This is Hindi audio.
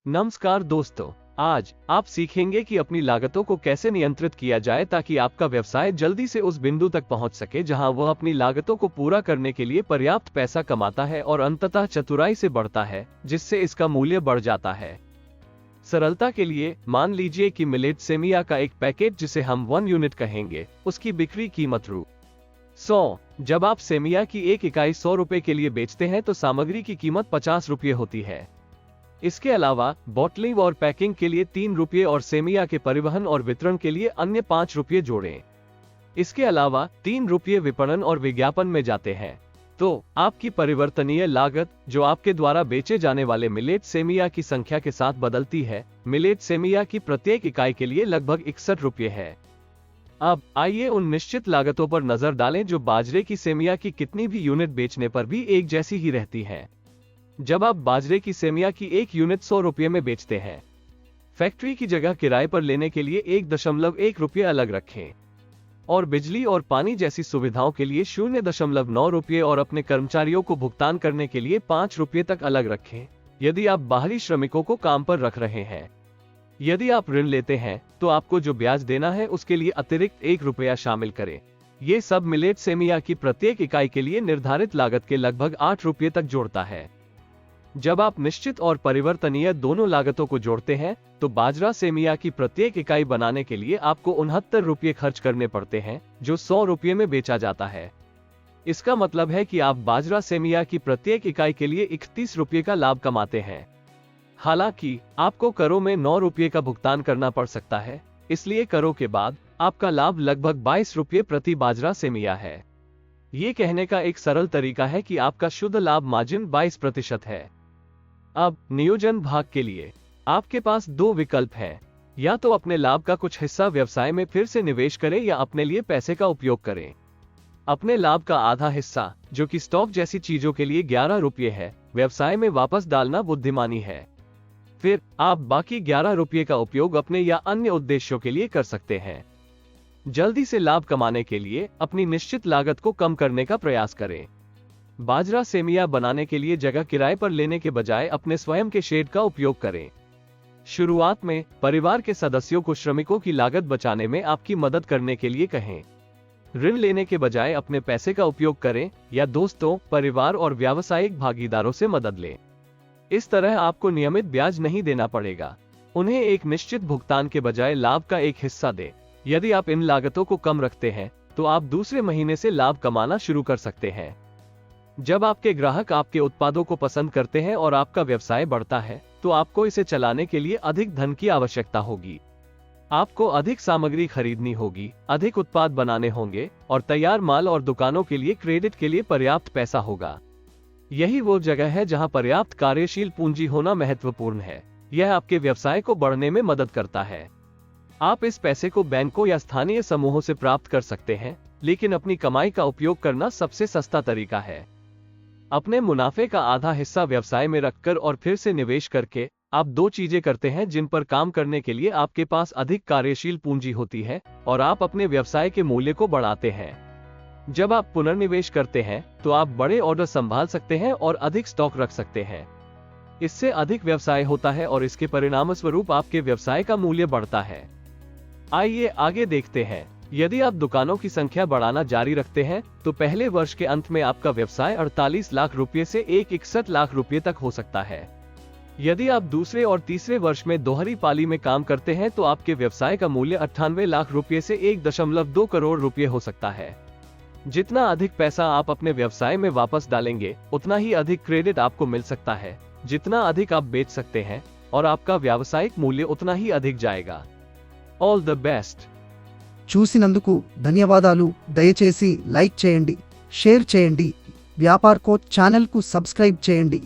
नमस्कार दोस्तों, आज आप सीखेंगे कि अपनी लागतों को कैसे नियंत्रित किया जाए ताकि आपका व्यवसाय जल्दी से उस बिंदु तक पहुंच सके जहां वह अपनी लागतों को पूरा करने के लिए पर्याप्त पैसा कमाता है और अंततः चतुराई से बढ़ता है, जिससे इसका मूल्य बढ़ जाता है। सरलता के लिए मान लीजिए कि मिलेट सेमिया का एक पैकेट, जिसे हम 1 यूनिट कहेंगे, उसकी बिक्री कीमत ₹100। जब आप सेमिया की एक इकाई 100 रुपए के लिए बेचते हैं तो सामग्री की कीमत 50 रुपये होती है। इसके अलावा बॉटलिंग और पैकिंग के लिए 3 रुपये और सेमिया के परिवहन और वितरण के लिए अन्य 5 रुपये जोड़ें। इसके अलावा 3 रुपये विपणन और विज्ञापन में जाते हैं। तो आपकी परिवर्तनीय लागत, जो आपके द्वारा बेचे जाने वाले मिलेट सेमिया की संख्या के साथ बदलती है, मिलेट सेमिया की प्रत्येक इकाई के लिए लगभग 61 रुपये है। अब आइए उन निश्चित लागतों पर नजर डालें जो बाजरे की सेमिया की कितनी भी यूनिट बेचने पर भी एक जैसी ही रहती है। जब आप बाजरे की सेमिया की एक यूनिट 100 रुपये में बेचते हैं, फैक्ट्री की जगह किराए पर लेने के लिए 1.1 रुपये अलग रखें और बिजली और पानी जैसी सुविधाओं के लिए 0.9 रुपये और अपने कर्मचारियों को भुगतान करने के लिए 5 रुपये तक अलग रखें, यदि आप बाहरी श्रमिकों को काम पर रख रहे हैं। यदि आप ऋण लेते हैं तो आपको जो ब्याज देना है उसके लिए अतिरिक्त 1 रुपया शामिल करें। ये सब मिलेट सेमिया की प्रत्येक इकाई के लिए निर्धारित लागत के लगभग 8 रुपये तक जोड़ता है। जब आप निश्चित और परिवर्तनीय दोनों लागतों को जोड़ते हैं तो बाजरा सेमिया की प्रत्येक इकाई बनाने के लिए आपको 69 रुपये खर्च करने पड़ते हैं, जो 100 रुपये में बेचा जाता है। इसका मतलब है कि आप बाजरा सेमिया की प्रत्येक इकाई के लिए 31 रुपये का लाभ कमाते हैं। हालांकि आपको करों में 9 रुपये का भुगतान करना पड़ सकता है, इसलिए करों के बाद आपका लाभ लगभग 22 रुपये प्रति बाजरा सेमिया है। ये कहने का एक सरल तरीका है कि आपका शुद्ध लाभ मार्जिन 22% है। अब नियोजन भाग के लिए आपके पास 2 विकल्प हैं, या तो अपने लाभ का कुछ हिस्सा व्यवसाय में फिर से निवेश करें या अपने लिए पैसे का उपयोग करें। अपने लाभ का आधा हिस्सा, जो कि स्टॉक जैसी चीजों के लिए 11 रुपये है, व्यवसाय में वापस डालना बुद्धिमानी है। फिर आप बाकी 11 रुपये का उपयोग अपने या अन्य उद्देश्यों के लिए कर सकते हैं। जल्दी से लाभ कमाने के लिए अपनी निश्चित लागत को कम करने का प्रयास करें। बाजरा सेमिया बनाने के लिए जगह किराए पर लेने के बजाय अपने स्वयं के शेड का उपयोग करें। शुरुआत में परिवार के सदस्यों को श्रमिकों की लागत बचाने में आपकी मदद करने के लिए कहें। ऋण लेने के बजाय अपने पैसे का उपयोग करें या दोस्तों, परिवार और व्यावसायिक भागीदारों से मदद लें। इस तरह आपको नियमित ब्याज नहीं देना पड़ेगा। उन्हें एक निश्चित भुगतान के बजाय लाभ का एक हिस्सा दें। यदि आप इन लागतों को कम रखते हैं तो आप दूसरे महीने से लाभ कमाना शुरू कर सकते हैं। जब आपके ग्राहक आपके उत्पादों को पसंद करते हैं और आपका व्यवसाय बढ़ता है तो आपको इसे चलाने के लिए अधिक धन की आवश्यकता होगी। आपको अधिक सामग्री खरीदनी होगी, अधिक उत्पाद बनाने होंगे और तैयार माल और दुकानों के लिए क्रेडिट के लिए पर्याप्त पैसा होगा। यही वो जगह है जहां पर्याप्त कार्यशील पूंजी होना महत्वपूर्ण है। यह आपके व्यवसाय को बढ़ने में मदद करता है। आप इस पैसे को बैंकों या स्थानीय समूहों से प्राप्त कर सकते हैं, लेकिन अपनी कमाई का उपयोग करना सबसे सस्ता तरीका है। अपने मुनाफे का आधा हिस्सा व्यवसाय में रखकर और फिर से निवेश करके आप 2 चीजें करते हैं जिन पर काम करने के लिए आपके पास अधिक कार्यशील पूंजी होती है और आप अपने व्यवसाय के मूल्य को बढ़ाते हैं। जब आप पुनर्निवेश करते हैं तो आप बड़े ऑर्डर संभाल सकते हैं और अधिक स्टॉक रख सकते हैं। इससे अधिक व्यवसाय होता है और इसके परिणामस्वरूप आपके व्यवसाय का मूल्य बढ़ता है। आइए आगे देखते हैं। यदि आप दुकानों की संख्या बढ़ाना जारी रखते हैं तो पहले वर्ष के अंत में आपका व्यवसाय 48 लाख रुपये से 61 लाख रुपये तक हो सकता है। यदि आप दूसरे और तीसरे वर्ष में दोहरी पाली में काम करते हैं तो आपके व्यवसाय का मूल्य 98 लाख रुपये से 1.2 करोड़ रुपये हो सकता है। जितना अधिक पैसा आप अपने व्यवसाय में वापस डालेंगे, उतना ही अधिक क्रेडिट आपको मिल सकता है। जितना अधिक आप बेच सकते हैं और आपका व्यावसायिक मूल्य उतना ही अधिक जाएगा। All the best. చూసినందుకు ధన్యవాదాలు। దయచేసి లైక్ చేయండి, షేర్ చేయండి, వ్యాపార్ కోచ్ ఛానల్ కు సబ్స్క్రైబ్ చేయండి।